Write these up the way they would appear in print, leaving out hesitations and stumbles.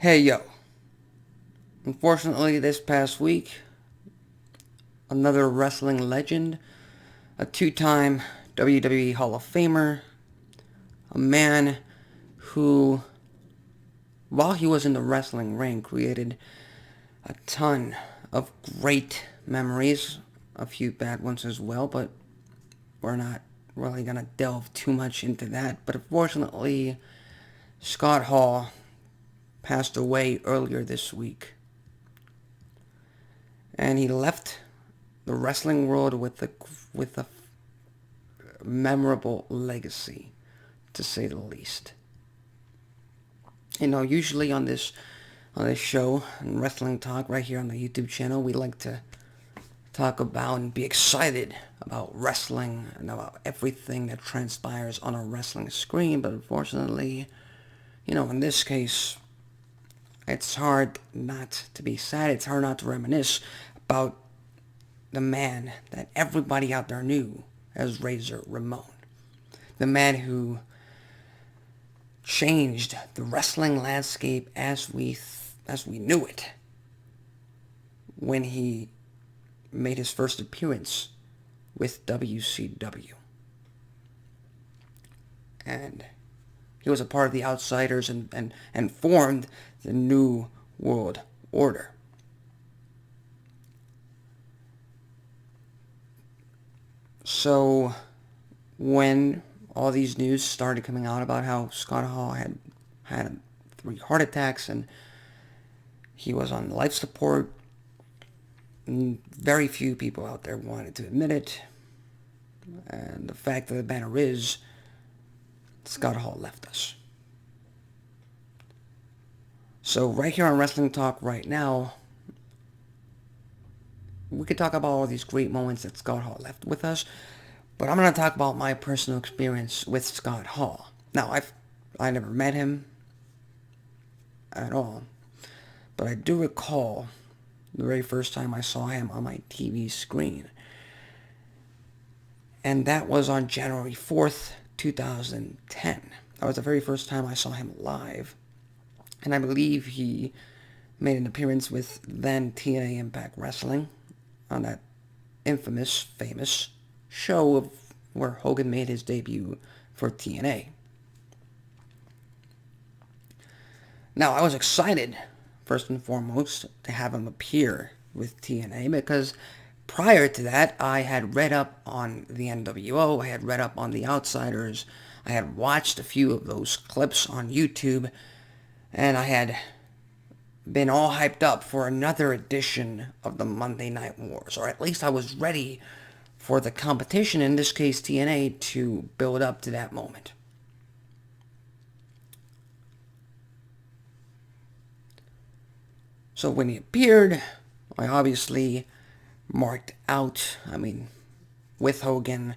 Hey yo, unfortunately this past week, another wrestling legend, a two-time WWE Hall of Famer, a man who, while he was in the wrestling ring, created a ton of great memories, a few bad ones as well, but we're not really going to delve too much into that. But unfortunately, Scott Hall passed away earlier this week. And he left the wrestling world with a memorable legacy, to say the least. Usually on this show, in Wrestling Talk, right here on the YouTube channel, we like to talk about and be excited about wrestling and about everything that transpires on a wrestling screen. But unfortunately, in this case, it's hard not to be sad. It's hard not to reminisce about the man that everybody out there knew as Razor Ramon. The man who changed the wrestling landscape as we knew it when he made his first appearance with WCW. And he was a part of the Outsiders and formed the New World Order. So when all these news started coming out about how Scott Hall had 3 heart attacks and he was on life support, very few people out there wanted to admit it. And the fact of the matter is, Scott Hall left us. So right here on Wrestling Talk right now, we could talk about all these great moments that Scott Hall left with us, but I'm going to talk about my personal experience with Scott Hall. Now, I never met him at all, but I do recall the very first time I saw him on my TV screen, and that was on January 4th, 2010. That was the very first time I saw him live, and I believe he made an appearance with then TNA Impact Wrestling on that infamous, famous show of where Hogan made his debut for TNA. Now, I was excited, first and foremost, to have him appear with TNA because prior to that, I had read up on the NWO, I had read up on the Outsiders, I had watched a few of those clips on YouTube, and I had been all hyped up for another edition of the Monday Night Wars, or at least I was ready for the competition, in this case TNA, to build up to that moment. So when he appeared, I obviously marked out, with Hogan,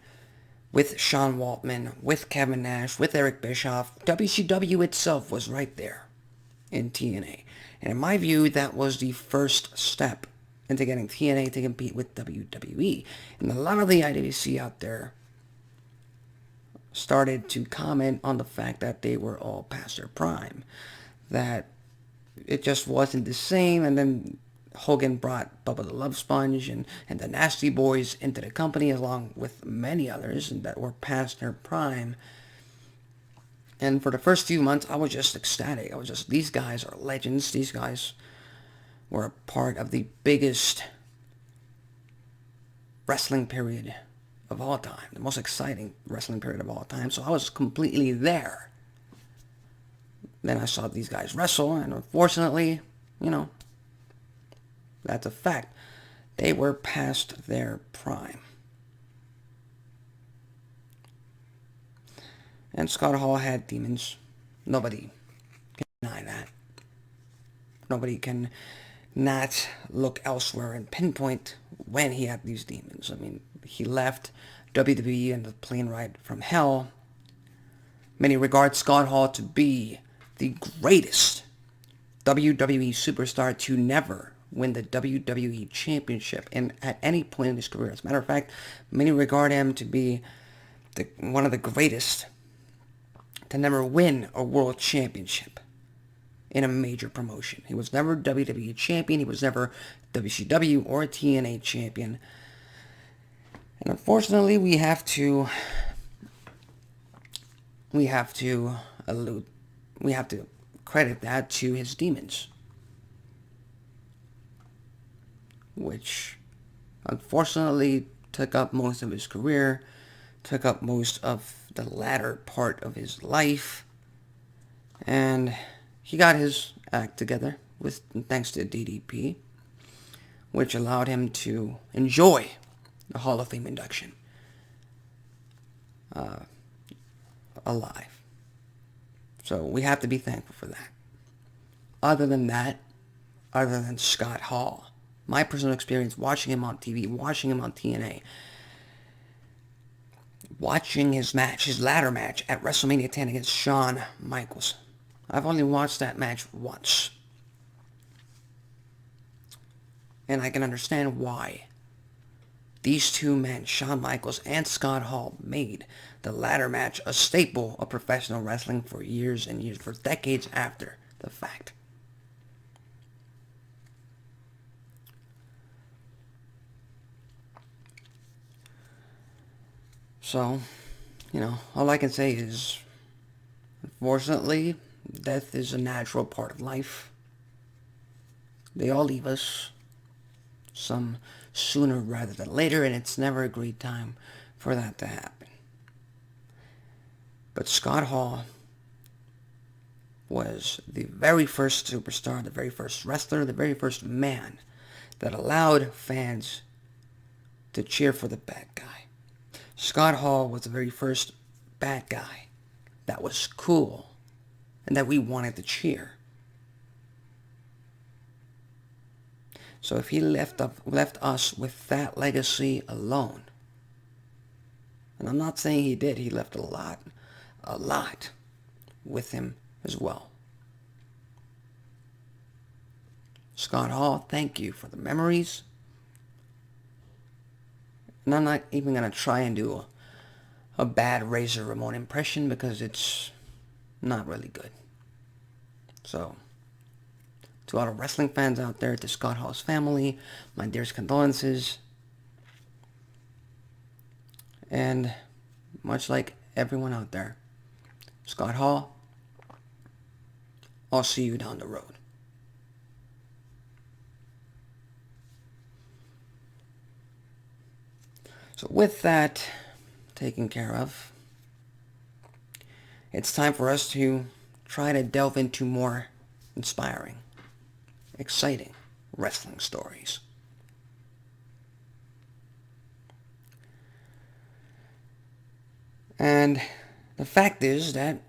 with Sean Waltman, with Kevin Nash, with Eric Bischoff. WCW itself was right there in TNA. And in my view, that was the first step into getting TNA to compete with WWE. And a lot of the IWC out there started to comment on the fact that they were all past their prime. That it just wasn't the same. And then Hogan brought Bubba the Love Sponge and the Nasty Boys into the company, along with many others that were past their prime. And for the first few months, I was just ecstatic. These guys are legends. These guys were a part of the biggest wrestling period of all time. The most exciting wrestling period of all time. So I was completely there. Then I saw these guys wrestle, and unfortunately, that's a fact. They were past their prime. And Scott Hall had demons. Nobody can deny that. Nobody can not look elsewhere and pinpoint when he had these demons. He left WWE in the plane ride from hell. Many regard Scott Hall to be the greatest WWE superstar to never win the WWE Championship at any point in his career. As a matter of fact, many regard him to be one of the greatest to never win a world championship. in a major promotion. He was never WWE champion. He was never WCW or TNA champion. And unfortunately, we have to credit that to his demons, which unfortunately took up most of his career, took up most of the latter part of his life, and he got his act together thanks to DDP, which allowed him to enjoy the Hall of Fame induction alive. So we have to be thankful for that. Other than Scott Hall, my personal experience watching him on TV, watching him on TNA, watching his ladder match at WrestleMania 10 against Shawn Michaels. I've only watched that match once. And I can understand why these two men, Shawn Michaels and Scott Hall, made the ladder match a staple of professional wrestling for years and years, for decades after the fact. So, all I can say is, unfortunately, death is a natural part of life. They all leave us, some sooner rather than later, and it's never a great time for that to happen. But Scott Hall was the very first superstar, the very first wrestler, the very first man that allowed fans to cheer for the bad guy. Scott Hall was the very first bad guy that was cool and that we wanted to cheer. So if he left us with that legacy alone, and I'm not saying he did, he left a lot with him as well. Scott Hall, thank you for the memories. And I'm not even going to try and do a bad Razor Ramon impression because it's not really good. So, to all the wrestling fans out there, to Scott Hall's family, my dearest condolences. And much like everyone out there, Scott Hall, I'll see you down the road. So with that taken care of, it's time for us to try to delve into more inspiring, exciting wrestling stories. And the fact is that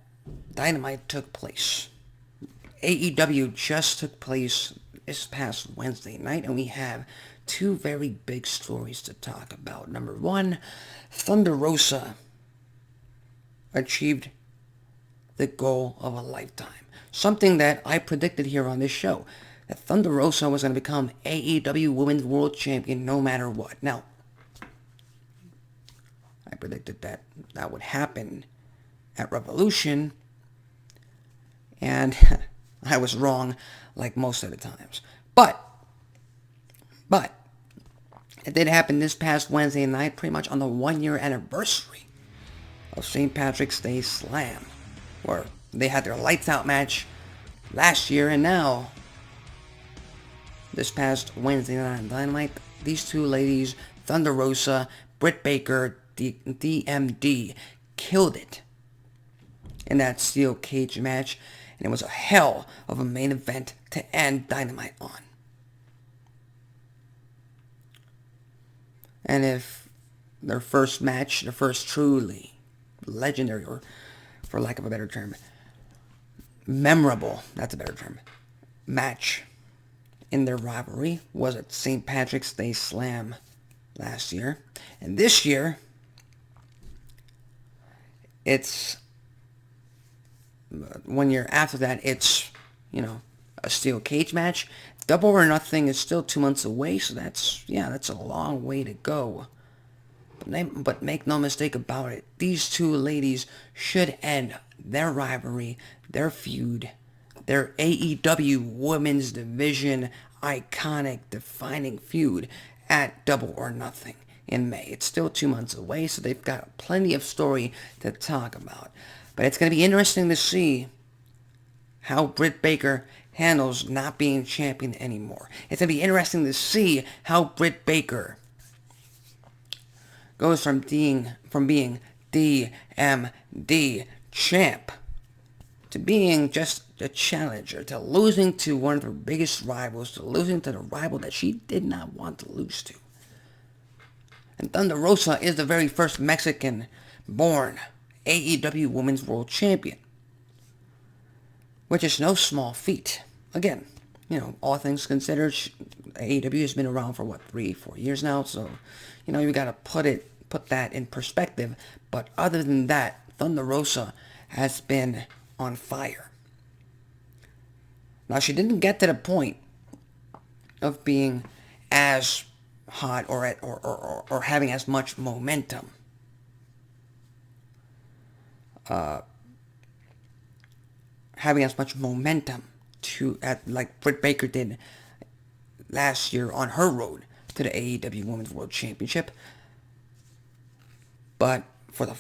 Dynamite took place. AEW just took place this past Wednesday night, and we have two very big stories to talk about. Number one, Thunder Rosa achieved the goal of a lifetime. Something that I predicted here on this show, that Thunder Rosa was going to become AEW Women's World Champion no matter what. Now, I predicted that that would happen at Revolution, and I was wrong like most of the times. But it did happen this past Wednesday night, pretty much on the 1-year anniversary of St. Patrick's Day Slam, where they had their lights out match last year, and now, this past Wednesday night on Dynamite, these two ladies, Thunder Rosa, Britt Baker, DMD, killed it in that steel cage match, and it was a hell of a main event to end Dynamite on. And if their first match, their first truly legendary, or for lack of a better term, memorable, that's a better term, match in their rivalry was at St. Patrick's Day Slam last year. And this year, it's 1 year after that, it's, a steel cage match. Double or Nothing is still 2 months away, so that's a long way to go. But make no mistake about it, these two ladies should end their rivalry, their feud, their AEW Women's Division iconic defining feud at Double or Nothing in May. It's still 2 months away, so they've got plenty of story to talk about. But it's going to be interesting to see how Britt Baker handles not being champion anymore. It's going to be interesting to see how Britt Baker goes from being DMD champ to being just a challenger, to losing to one of her biggest rivals, to losing to the rival that she did not want to lose to. And Thunder Rosa is the very first Mexican-born AEW Women's World Champion, which is no small feat. Again, all things considered, AEW has been around for 3-4 years now, so you gotta put that in perspective. But other than that, Thunder Rosa has been on fire. Now, she didn't get to the point of being as hot or having as much momentum like Britt Baker did last year on her road to the AEW Women's World Championship. But for the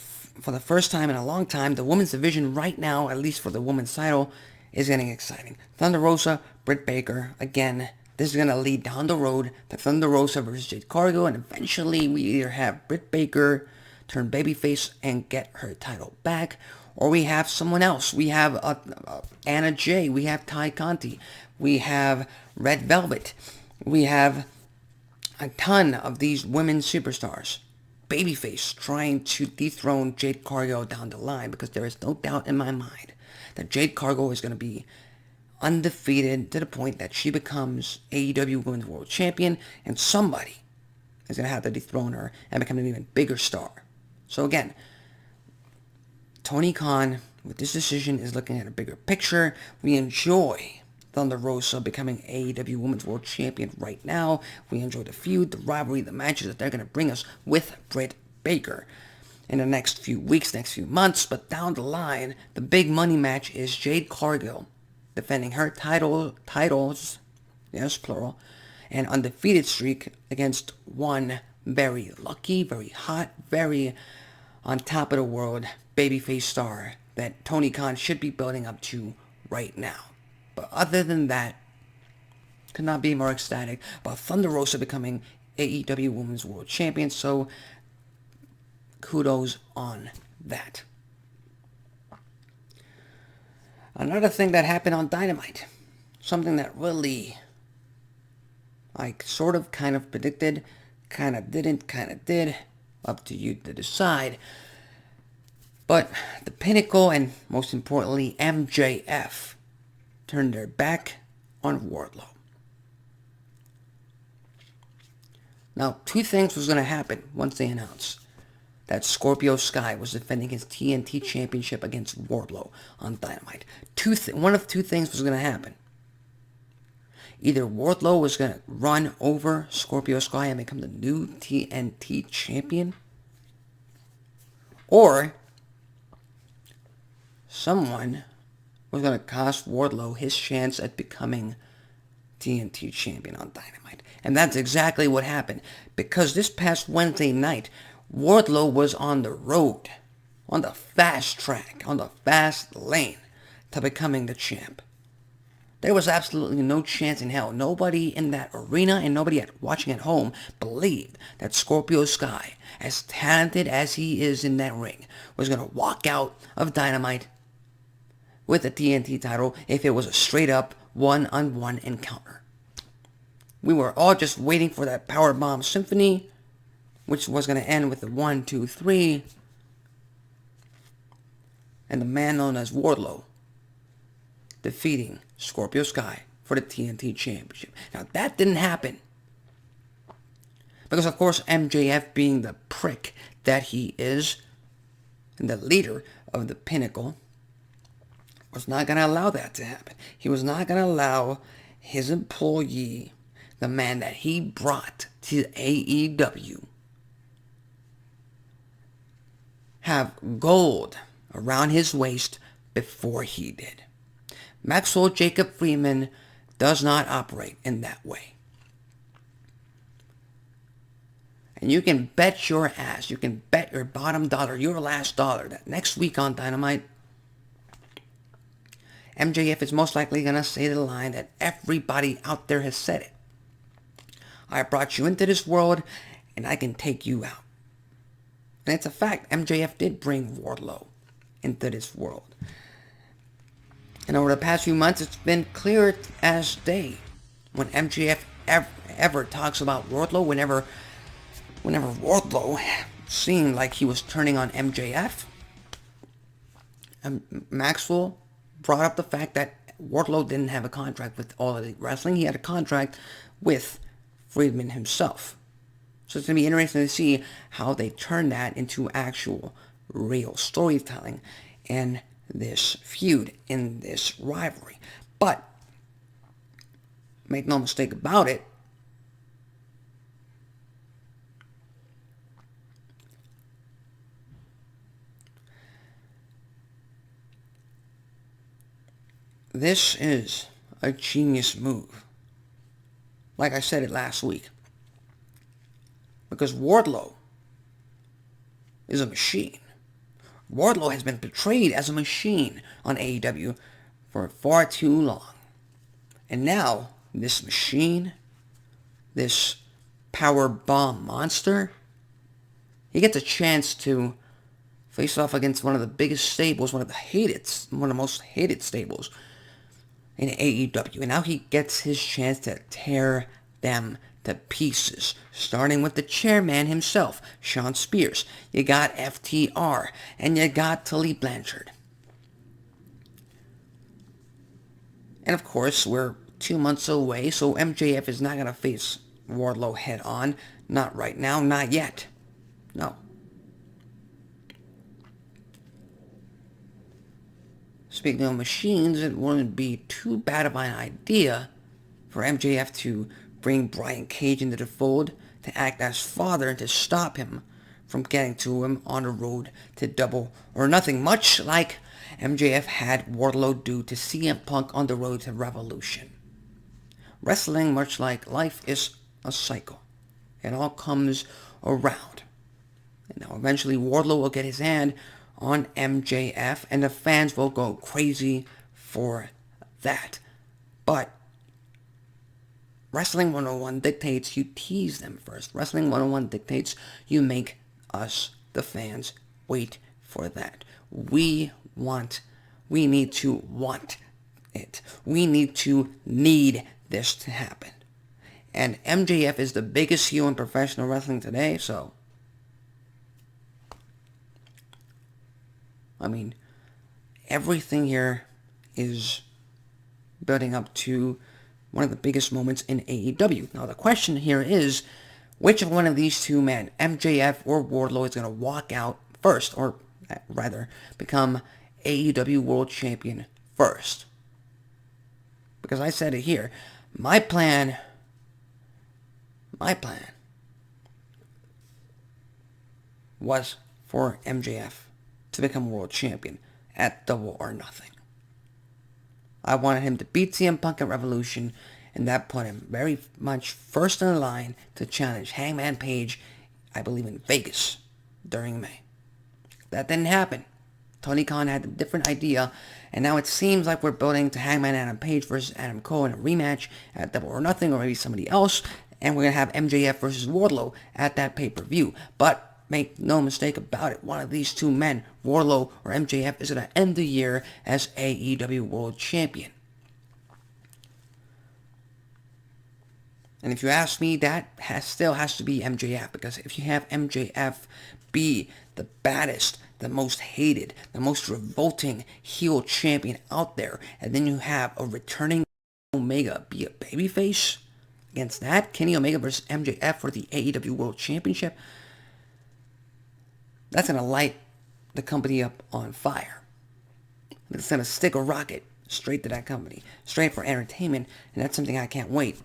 first time in a long time, the women's division right now, at least for the women's title, is getting exciting. Thunder Rosa, Britt Baker, again, this is going to lead down the road to Thunder Rosa versus Jade Cargill, and eventually we either have Britt Baker turn babyface and get her title back, or we have someone else. We have Anna Jay, we have Ty Conti, we have Red Velvet, we have a ton of these women superstars. Babyface trying to dethrone Jade Cargill down the line, because there is no doubt in my mind that Jade Cargill is going to be undefeated to the point that she becomes AEW Women's World Champion, and somebody is going to have to dethrone her and become an even bigger star. So again, Tony Khan, with this decision, is looking at a bigger picture. We enjoy Thunder Rosa becoming AEW Women's World Champion right now. We enjoy the feud, the rivalry, the matches that they're going to bring us with Britt Baker in the next few weeks, next few months. But down the line, the big money match is Jade Cargill defending her titles, yes, plural, and undefeated streak against one very lucky, very hot, very on top of the world babyface star that Tony Khan should be building up to right now. But other than that, could not be more ecstatic about Thunder Rosa becoming AEW Women's World Champion, so kudos on that. Another thing that happened on Dynamite, something that really I kind of predicted, kind of didn't, kind of did, up to you to decide. But the Pinnacle, and most importantly MJF, turned their back on Wardlow. Now, two things was going to happen once they announced that Scorpio Sky was defending his TNT Championship against Wardlow on Dynamite. One of two things was going to happen. Either Wardlow was going to run over Scorpio Sky and become the new TNT Champion, or someone was going to cost Wardlow his chance at becoming TNT Champion on Dynamite. And that's exactly what happened, because this past Wednesday night, Wardlow was on the road, on the fast track, on the fast lane to becoming the champ. There was absolutely no chance in hell. Nobody in that arena and nobody watching at home believed that Scorpio Sky, as talented as he is in that ring, was going to walk out of Dynamite with the TNT title if it was a straight up one-on-one encounter. We were all just waiting for that powerbomb symphony, which was going to end with the 1, 2, 3, and the man known as Wardlow defeating Scorpio Sky for the TNT Championship. Now, that didn't happen, because, of course, MJF, being the prick that he is, and the leader of the Pinnacle, was not going to allow that to happen. He was not going to allow his employee, the man that he brought to AEW, have gold around his waist before he did. Maxwell Jacob Friedman does not operate in that way. And you can bet your ass, you can bet your bottom dollar, your last dollar, that next week on Dynamite, MJF is most likely going to say the line that everybody out there has said it. I brought you into this world, and I can take you out. And it's a fact. MJF did bring Wardlow into this world. And over the past few months, it's been clear as day. When MJF ever talks about Wardlow, whenever Wardlow seemed like he was turning on MJF, Maxwell brought up the fact that Wardlow didn't have a contract with All Elite Wrestling. He had a contract with Friedman himself. So it's going to be interesting to see how they turn that into actual real storytelling in this feud, in this rivalry. But make no mistake about it, this is a genius move. Like I said it last week. Because Wardlow is a machine. Wardlow has been portrayed as a machine on AEW for far too long. And now, this machine, this power bomb monster, he gets a chance to face off against one of the biggest stables, one of the most hated stables in AEW. And now he gets his chance to tear them to pieces, starting with the chairman himself, Sean Spears. You got FTR, and you got Tully Blanchard. And of course, we're 2 months away, so MJF is not going to face Wardlow head on. Not right now, not yet. No. Speaking of machines, it wouldn't be too bad of an idea for MJF to bring Brian Cage into the fold to act as father and to stop him from getting to him on the road to Double or Nothing, much like MJF had Wardlow do to CM Punk on the road to Revolution. Wrestling, much like life, is a cycle. It all comes around. And now eventually Wardlow will get his hand on MJF and the fans will go crazy for that. But Wrestling 101 dictates you tease them first. Wrestling 101 dictates you make us, the fans, wait for that. We need to want it. We need this to happen. And MJF is the biggest heel in professional wrestling today, so I mean, everything here is building up to one of the biggest moments in AEW. Now, the question here is, which of one of these two men, MJF or Wardlow, is going to walk out first, or rather, become AEW World Champion first? Because I said it here, my plan was for MJF to become World Champion at Double or Nothing. I wanted him to beat CM Punk at Revolution, and that put him very much first in the line to challenge Hangman Page, I believe in Vegas, during May. That didn't happen. Tony Khan had a different idea, and now it seems like we're building to Hangman Adam Page versus Adam Cole in a rematch at Double or Nothing, or maybe somebody else, and we're going to have MJF versus Wardlow at that pay-per-view. But make no mistake about it, one of these two men, Wardlow or MJF, is going to end the year as AEW World Champion. And if you ask me, that still has to be MJF, because if you have MJF be the baddest, the most hated, the most revolting heel champion out there, and then you have a returning Omega be a babyface against that, Kenny Omega versus MJF for the AEW World Championship, that's going to light the company up on fire. It's going to stick a rocket straight to that company, straight for entertainment, and that's something I can't wait.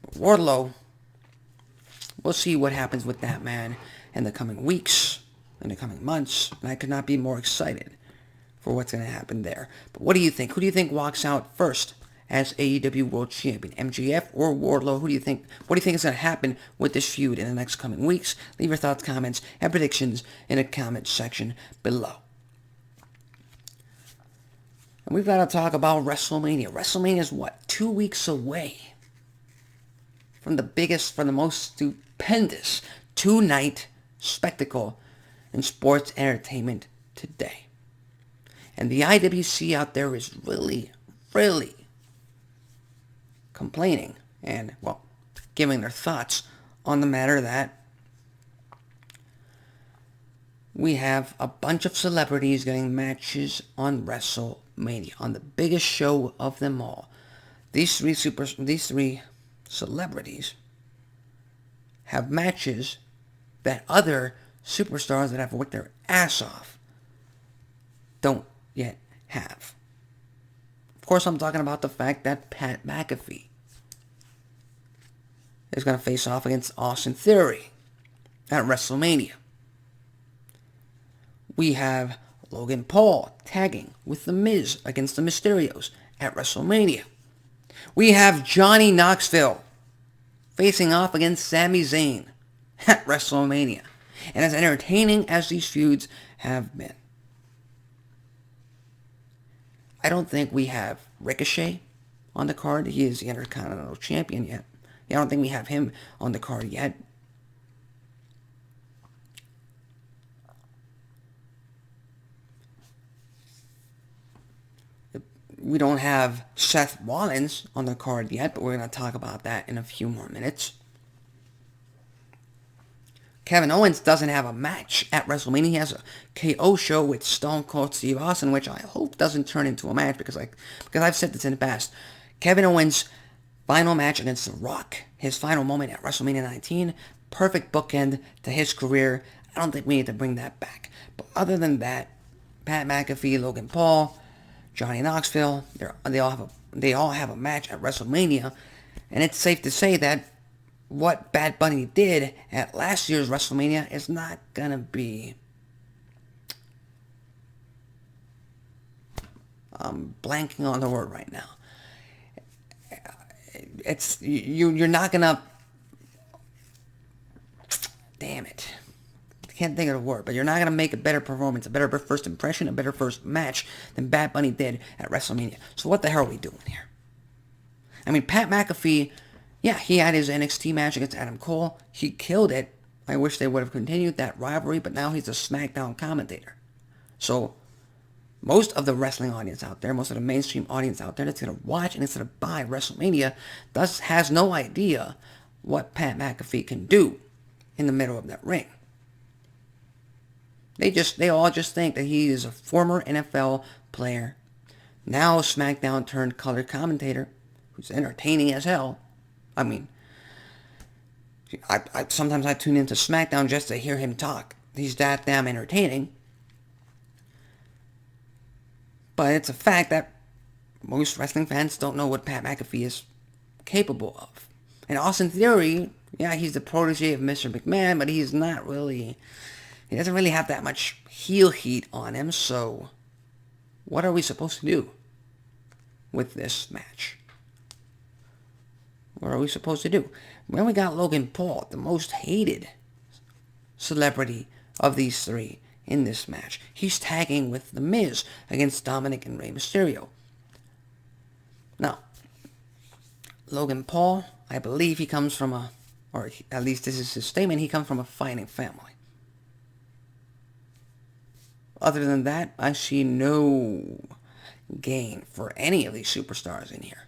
But Wardlow, we'll see what happens with that man in the coming weeks, in the coming months, and I could not be more excited for for what's going to happen there. But what do you think? Who do you think walks out first as AEW World Champion? MJF or Wardlow? Who do you think? What do you think is going to happen with this feud in the next coming weeks? Leave your thoughts, comments, and predictions in the comment section below. And we've got to talk about WrestleMania. WrestleMania is what? 2 weeks away from the most stupendous 2-night spectacle in sports entertainment today. And the IWC out there is really, really complaining and, well, giving their thoughts on the matter that we have a bunch of celebrities getting matches on WrestleMania, on the biggest show of them all. These three celebrities have matches that other superstars that have worked their ass off don't yet have. Of course, I'm talking about the fact that Pat McAfee is going to face off against Austin Theory at WrestleMania. We have Logan Paul tagging with The Miz against the Mysterios at WrestleMania. We have Johnny Knoxville facing off against Sami Zayn at WrestleMania. And as entertaining as these feuds have been, I don't think we have Ricochet on the card. He is the Intercontinental Champion yet. I don't think we have him on the card yet. We don't have Seth Rollins on the card yet, but we're going to talk about that in a few more minutes. Kevin Owens doesn't have a match at WrestleMania. He has a KO show with Stone Cold Steve Austin, which I hope doesn't turn into a match because I've said this in the past. Kevin Owens' final match against The Rock, his final moment at WrestleMania 19, perfect bookend to his career. I don't think we need to bring that back. But other than that, Pat McAfee, Logan Paul, Johnny Knoxville, they all have a match at WrestleMania, and it's safe to say that what Bad Bunny did at last year's WrestleMania is not gonna be blanking on the word right now. It's you're not gonna, damn it, I can't think of the word, but you're not gonna make a better performance, a better first impression, a better first match than Bad Bunny did at WrestleMania. So what the hell are we doing here? I mean, Pat McAfee, yeah, he had his NXT match against Adam Cole. He killed it. I wish they would have continued that rivalry, but now he's a SmackDown commentator. So most of the wrestling audience out there, most of the mainstream audience out there that's going to watch and instead of buy WrestleMania has no idea what Pat McAfee can do in the middle of that ring. They all just think that he is a former NFL player, now a SmackDown turned color commentator, who's entertaining as hell. I mean, sometimes I tune into SmackDown just to hear him talk. He's that damn entertaining. But it's a fact that most wrestling fans don't know what Pat McAfee is capable of. And Austin Theory, yeah, he's the protege of Mr. McMahon, but he's not really, he doesn't really have that much heel heat on him. So what are we supposed to do with this match? What are we supposed to do? Well, we got Logan Paul, the most hated celebrity of these three in this match. He's tagging with The Miz against Dominic and Rey Mysterio. Now, Logan Paul, I believe he comes from or at least this is his statement, he comes from a fighting family. Other than that, I see no gain for any of these superstars in here.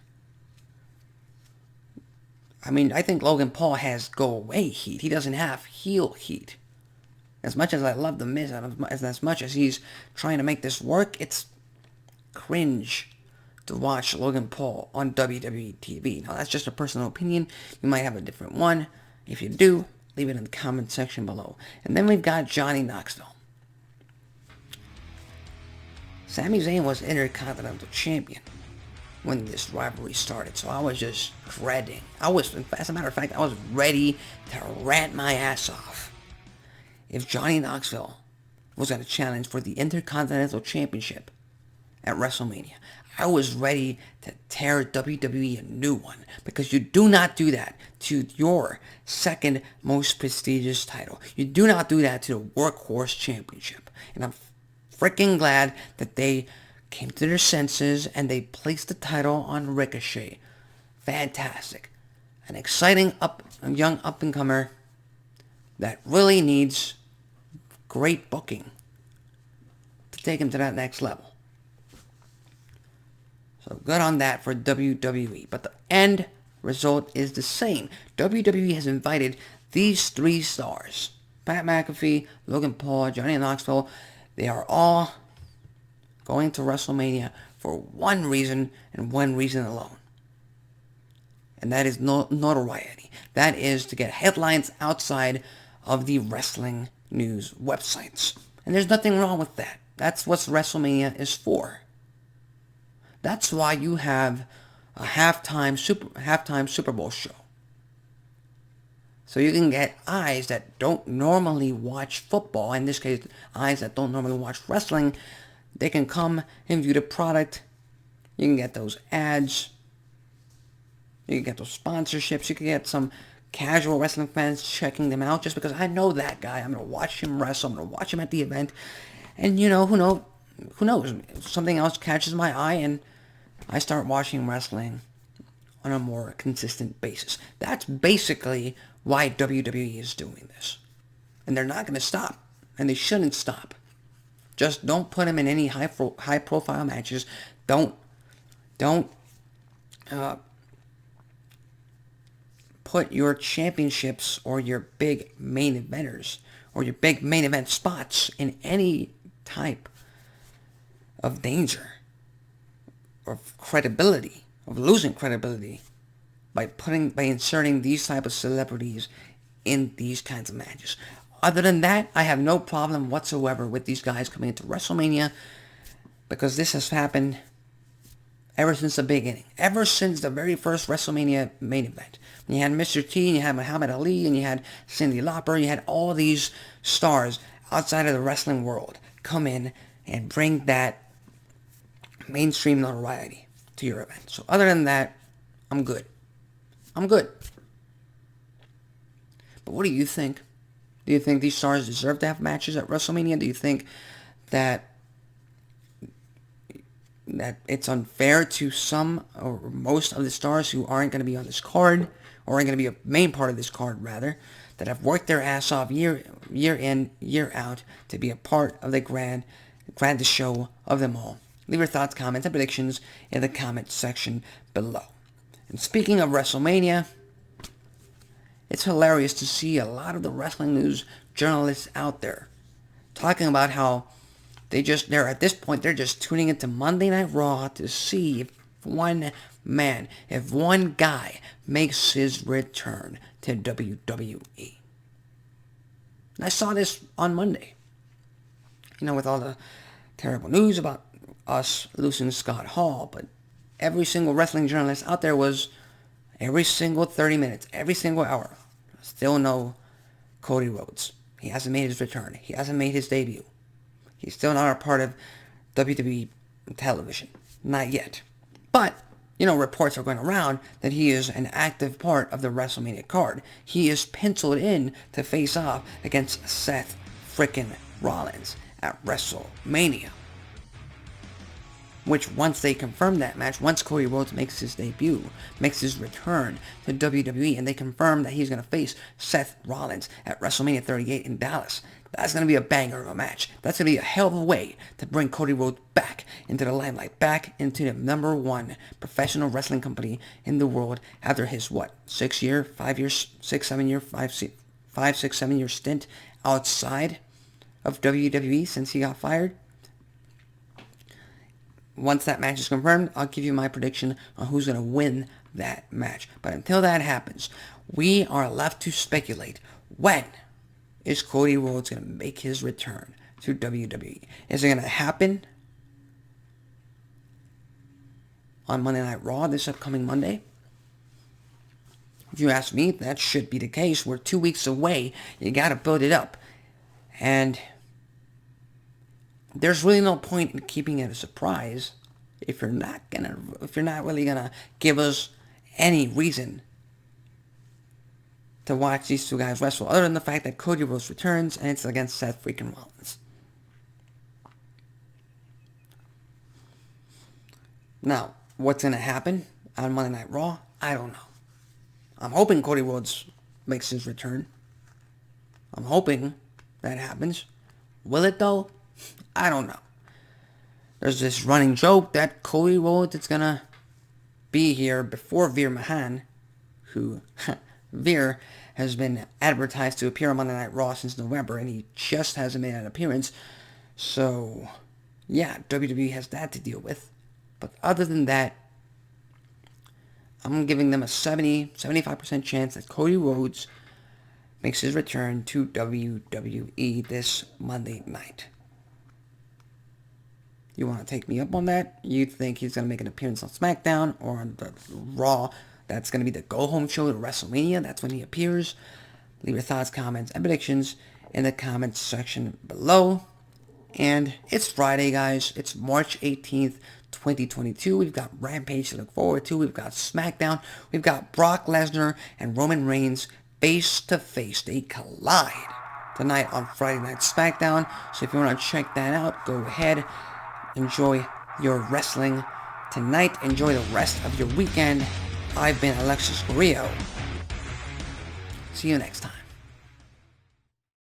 I mean, I think Logan Paul has go-away heat. He doesn't have heel heat. As much as I love The Miz, as much as he's trying to make this work, it's cringe to watch Logan Paul on WWE TV. Now, that's just a personal opinion. You might have a different one. If you do, leave it in the comment section below. And then we've got Johnny Knoxville. Sami Zayn was Intercontinental Champion when this rivalry started, so I was just dreading. As a matter of fact, I was ready to rant my ass off if Johnny Knoxville was going to challenge for the Intercontinental Championship at WrestleMania. I was ready to tear WWE a new one, because you do not do that to your second most prestigious title. You do not do that to the Workhorse Championship. And I'm freaking glad that they came to their senses and they placed the title on Ricochet. Fantastic. An exciting young up-and-comer that really needs great booking to take him to that next level. So good on that for WWE. But the end result is the same. WWE has invited these three stars: Pat McAfee, Logan Paul, Johnny Knoxville. They are all going to WrestleMania for one reason and one reason alone. And that is notoriety. That is to get headlines outside of the wrestling news websites. And there's nothing wrong with that. That's what WrestleMania is for. That's why you have a halftime Super Bowl show. So you can get eyes that don't normally watch football, in this case, eyes that don't normally watch wrestling. They can come and view the product. You can get those ads. You can get those sponsorships. You can get some casual wrestling fans checking them out just because I know that guy. I'm going to watch him wrestle. I'm going to watch him at the event. And, who knows? Something else catches my eye and I start watching wrestling on a more consistent basis. That's basically why WWE is doing this. And they're not going to stop. And they shouldn't stop. Just don't put him in any high-profile matches. Don't put your championships or your big main eventers or your big main event spots in any type of danger, of credibility, of losing credibility by inserting these type of celebrities in these kinds of matches. Other than that, I have no problem whatsoever with these guys coming into WrestleMania, because this has happened ever since the beginning. Ever since the very first WrestleMania main event. You had Mr. T, and you had Muhammad Ali, and you had Cyndi Lauper. You had all these stars outside of the wrestling world come in and bring that mainstream notoriety to your event. So other than that, I'm good. But what do you think? Do you think these stars deserve to have matches at WrestleMania? Do you think that it's unfair to some or most of the stars who aren't going to be on this card, or aren't going to be a main part of this card, rather, that have worked their ass off year in, year out to be a part of the grandest show of them all? Leave your thoughts, comments, and predictions in the comment section below. And speaking of WrestleMania, it's hilarious to see a lot of the wrestling news journalists out there talking about how they're at this point, they're just tuning into Monday Night Raw to see if one guy makes his return to WWE. And I saw this on Monday. With all the terrible news about us losing Scott Hall, but every single wrestling journalist out there was, every single 30 minutes, every single hour, still no Cody Rhodes. He hasn't made his return. He hasn't made his debut. He's still not a part of WWE television. Not yet. But, reports are going around that he is an active part of the WrestleMania card. He is penciled in to face off against Seth frickin' Rollins at WrestleMania. Which, once they confirm that match, once Cody Rhodes makes his debut, makes his return to WWE, and they confirm that he's going to face Seth Rollins at WrestleMania 38 in Dallas, that's going to be a banger of a match. That's going to be a hell of a way to bring Cody Rhodes back into the limelight, back into the number one professional wrestling company in the world after his, 7 year stint outside of WWE since he got fired. Once that match is confirmed, I'll give you my prediction on who's going to win that match. But until that happens, we are left to speculate, when is Cody Rhodes going to make his return to WWE? Is it going to happen on Monday Night Raw this upcoming Monday? If you ask me, that should be the case. We're 2 weeks away. You got to build it up. And there's really no point in keeping it a surprise if you're not really gonna give us any reason to watch these two guys wrestle, other than the fact that Cody Rhodes returns and it's against Seth freaking Rollins. Now, what's gonna happen on Monday Night Raw? I don't know. I'm hoping Cody Rhodes makes his return. I'm hoping that happens. Will it though? I don't know. There's this running joke that Cody Rhodes is gonna be here before Veer Mahan, who Veer has been advertised to appear on Monday Night Raw since November, and he just hasn't made an appearance. So, yeah, WWE has that to deal with. But other than that, I'm giving them a 75% chance that Cody Rhodes makes his return to WWE this Monday night. You want to take me up on that? You think he's going to make an appearance on SmackDown or on the Raw? That's going to be the go-home show at WrestleMania. That's when he appears. Leave your thoughts, comments, and predictions in the comments section below. And it's Friday, guys. It's March 18th, 2022. We've got Rampage to look forward to. We've got SmackDown. We've got Brock Lesnar and Roman Reigns face-to-face. They collide tonight on Friday Night SmackDown. So if you want to check that out, go ahead. Enjoy your wrestling tonight. Enjoy the rest of your weekend. I've been Alexis Carrillo. See you next time.